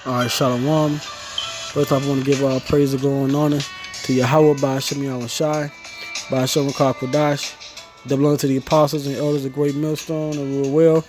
All right, Shalom. First off, I want to give all praise and glory and honor to Yahweh by Hashem Yahweh Shai, by Hashem Kodash, double honor to the apostles and elders of Great Millstone and rule well,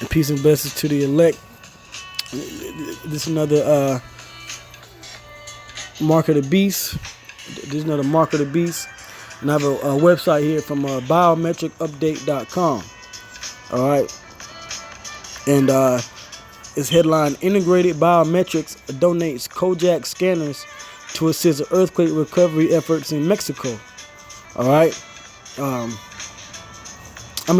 and peace and blessings to the elect. This is another Mark of the Beast. This is another Mark of the Beast. And I have a website here from biometricupdate.com. All right. And it's headline, Integrated Biometrics donates Kojak scanners to assist earthquake recovery efforts in Mexico. All right. I'm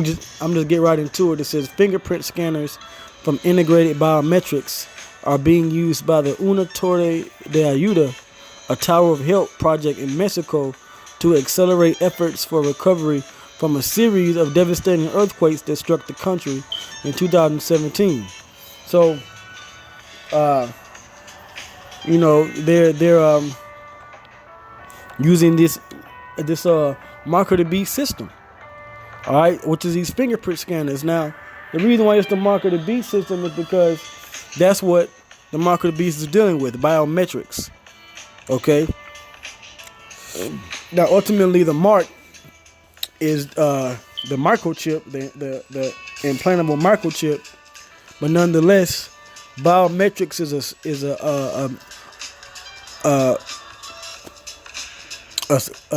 just get right into it. It says fingerprint scanners from Integrated Biometrics are being used by the Una Torre de Ayuda, a Tower of Help project in Mexico, to accelerate efforts for recovery from a series of devastating earthquakes that struck the country in 2017. So, they're using this Mark of the Beast system, all right, which is these fingerprint scanners. Now, the reason why it's the Mark of the Beast system is because that's what the Mark of the Beast is dealing with, biometrics. Okay. Now, ultimately, the mark is the microchip, the implantable microchip. But nonetheless, biometrics is a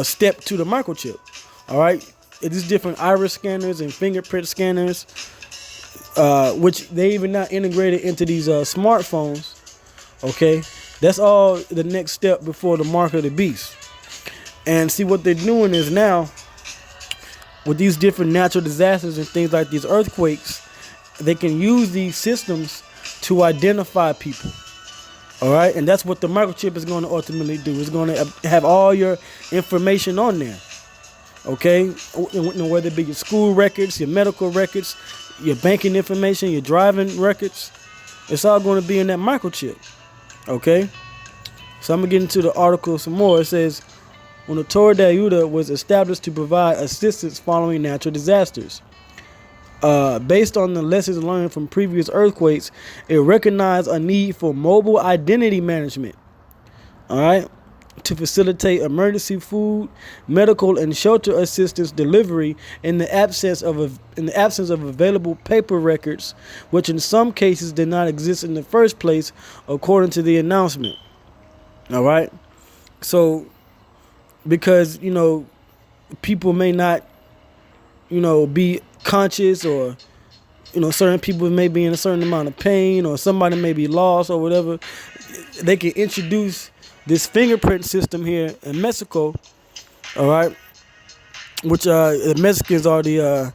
step to the microchip. All right, it is different iris scanners and fingerprint scanners, which they even now integrated into these smartphones. Okay, that's all the next step before the Mark of the Beast. And see what they're doing is now with these different natural disasters and things like these earthquakes, they can use these systems to identify people. All right. And that's what the microchip is going to ultimately do. It's going to have all your information on there. OK, whether it be your school records, your medical records, your banking information, your driving records. It's all going to be in that microchip. OK, so I'm going to get into the article some more. It says, Una Torre de Ayuda was established to provide assistance following natural disasters. Based on the lessons learned from previous earthquakes, it recognized a need for mobile identity management, all right, to facilitate emergency food, medical, and shelter assistance delivery in the absence of available paper records, which in some cases did not exist in the first place, according to the announcement. All right, so because people may not be conscious, or certain people may be in a certain amount of pain, or somebody may be lost or whatever, they can introduce this fingerprint system here in Mexico, all right, which the Mexicans are the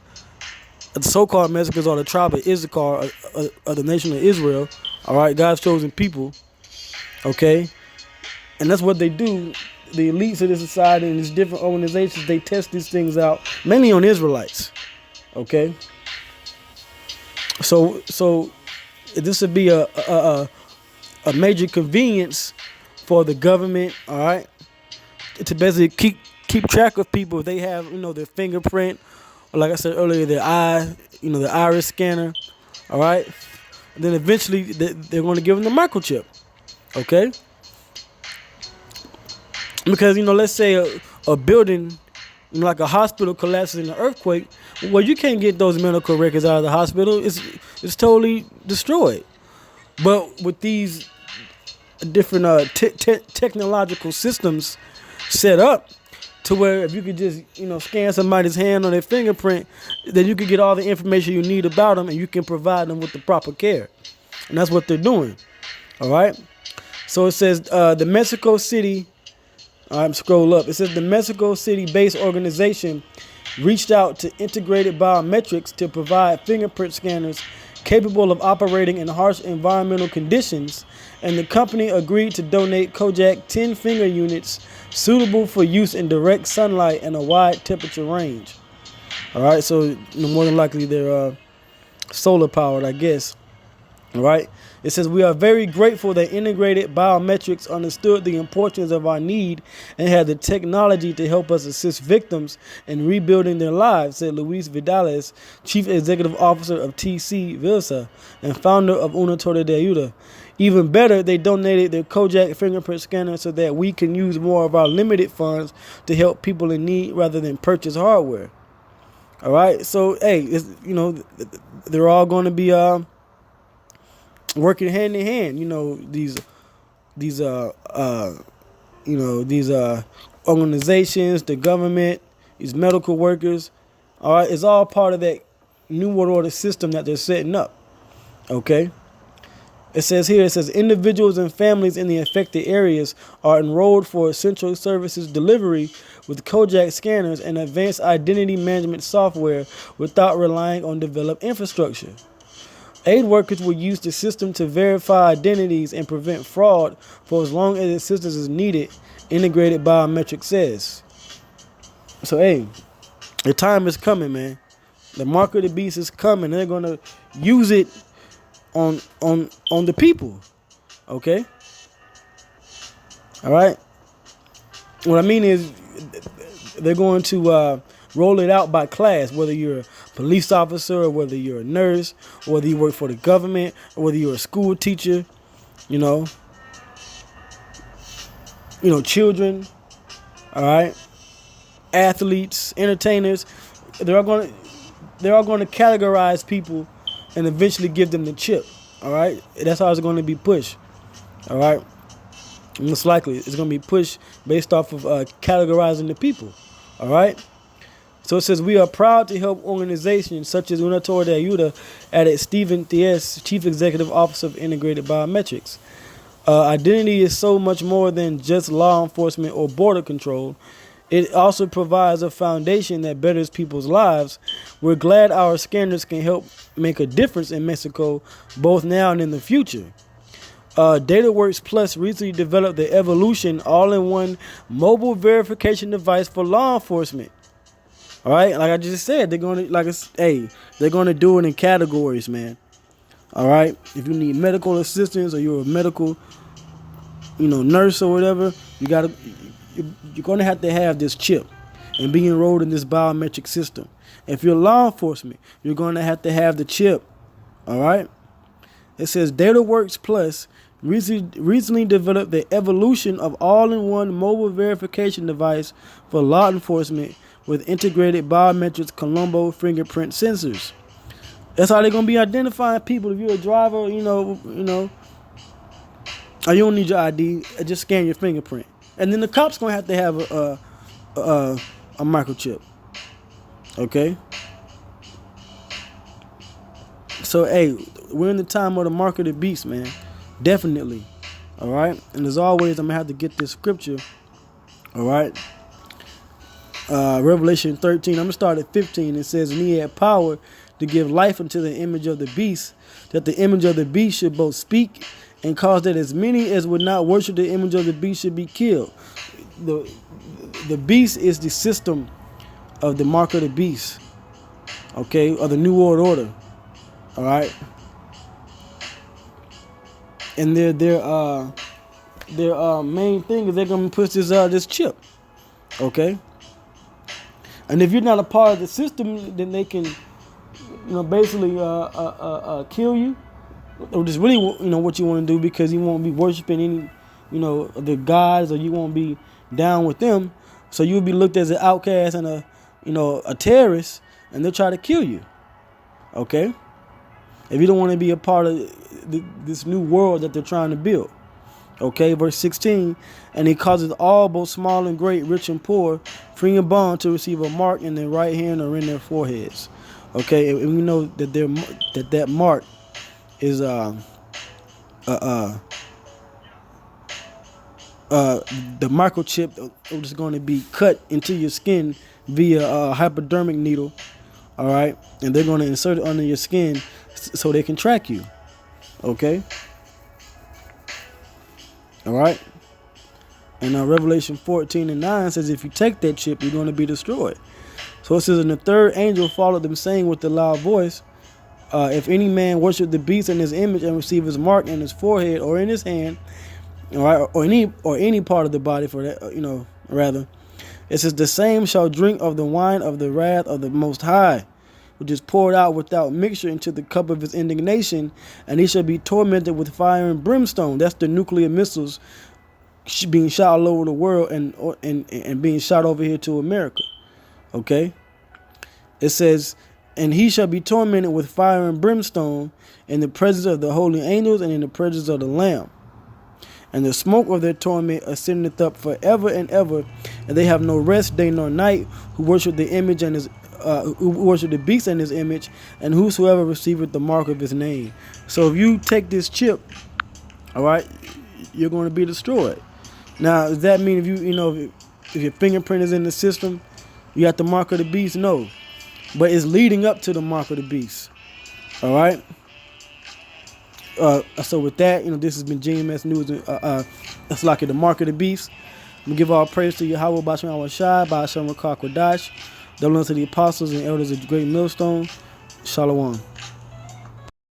so-called Mexicans are the tribe of Issachar of the nation of Israel, all right, God's chosen people, okay, and that's what they do. The elites of the society and these different organizations, they test these things out mainly on Israelites. Okay, so this would be a major convenience for the government, all right, to basically keep track of people if they have their fingerprint, or like I said earlier, their eye, the iris scanner, all right. And then eventually they're going to give them the microchip, okay. Because let's say a building, like a hospital, collapses in an earthquake. Well, you can't get those medical records out of the hospital. It's totally destroyed. But with these different technological systems set up to where if you could just scan somebody's hand on their fingerprint, then you could get all the information you need about them, and you can provide them with the proper care. And that's what they're doing. All right. So it says the Mexico City. Scroll up. It says the Mexico City-based organization reached out to Integrated Biometrics to provide fingerprint scanners capable of operating in harsh environmental conditions, and the company agreed to donate Kojak 10 finger units suitable for use in direct sunlight and a wide temperature range. All right, so more than likely they're solar powered, I guess. All right. It says, we are very grateful that integrated biometrics understood the importance of our need and had the technology to help us assist victims in rebuilding their lives, said Luis Vidales, Chief Executive Officer of TC Vilsa and founder of Una Torre de Ayuda. Even better, they donated their Kojak fingerprint scanner so that we can use more of our limited funds to help people in need rather than purchase hardware. All right, so hey, they're all going to be working hand in hand. These organizations, the government, these medical workers. All right, it's all part of that new world order system that they're setting up. Okay. It says individuals and families in the affected areas are enrolled for essential services delivery with Kojak scanners and advanced identity management software without relying on developed infrastructure. Aid workers will use the system to verify identities and prevent fraud for as long as assistance is needed, integrated biometrics says. So, hey, the time is coming, man. The mark of the beast is coming. They're going to use it on the people. Okay? All right? What I mean is they're going to roll it out by class, whether you're a police officer or whether you're a nurse, or whether you work for the government, or whether you're a school teacher, children, all right, athletes, entertainers. They're all going to categorize people and eventually give them the chip. All right, that's how it's going to be pushed. All right, most likely it's going to be pushed based off of categorizing the people. All right. So it says, we are proud to help organizations such as Una Torre de Ayuda, added Stephen Thies, Chief Executive Officer of Integrated Biometrics. Identity is so much more than just law enforcement or border control. It also provides a foundation that betters people's lives. We're glad our scanners can help make a difference in Mexico, both now and in the future. DataWorks Plus recently developed the Evolution all-in-one mobile verification device for law enforcement. All right, like I just said, they're going to do it in categories, man. All right, if you need medical assistance or you're a medical, nurse or whatever, you're going to have this chip and be enrolled in this biometric system. If you're law enforcement, you're going to have the chip. All right. It says DataWorks Plus recently developed the Evolution of all-in-one mobile verification device for law enforcement with integrated biometrics Colombo fingerprint sensors. That's how they're gonna be identifying people. If you're a driver, or you don't need your ID, just scan your fingerprint, and then the cops gonna have to have a microchip. Okay. So hey, we're in the time of the mark of the beast, man. Definitely. All right. And as always, I'm gonna have to get this scripture. All right. Revelation 13. I'm gonna start at 15. It says, and he had power to give life unto the image of the beast, that the image of the beast should both speak and cause that as many as would not worship the image of the beast should be killed. The beast is the system of the mark of the beast. Okay, or the New World Order. All right. And their main thing is they're gonna push this chip. Okay. And if you're not a part of the system, then they can, basically kill you, or just really, what you want to do, because you won't be worshiping any, the gods, or you won't be down with them. So you'll be looked as an outcast and a terrorist, and they'll try to kill you. Okay. If you don't want to be a part of this new world that they're trying to build. Okay, verse 16, and he causes all, both small and great, rich and poor, free and bond, to receive a mark in their right hand or in their foreheads. Okay, and we know that that mark is the microchip is going to be cut into your skin via a hypodermic needle. All right, and they're going to insert it under your skin so they can track you. Okay. All right. And Revelation 14:9 says, if you take that chip, you're going to be destroyed. So it says, and the third angel followed them, saying with a loud voice, If any man worship the beast in his image and receive his mark in his forehead or in his hand, all right, or any part of the body, for that, rather, it says, the same shall drink of the wine of the wrath of the Most High, which is poured out without mixture into the cup of his indignation, and he shall be tormented with fire and brimstone. That's the nuclear missiles being shot all over the world and being shot over here to America. Okay? It says, and he shall be tormented with fire and brimstone in the presence of the holy angels and in the presence of the Lamb. And the smoke of their torment ascendeth up forever and ever, and they have no rest day nor night, who worship the image and who worship the beast and his image, and whosoever receiveth the mark of his name. So if you take this chip, all right, you're going to be destroyed. Now, does that mean if your fingerprint is in the system, you got the mark of the beast? No, but it's leading up to the mark of the beast. All right. So with that, this has been GMS News. That's like the mark of the beast. We give all praise to Yahweh, Bashem Awashai, Bashem Rakah Kodash, double unto the apostles and elders of the great millstone. Shalom.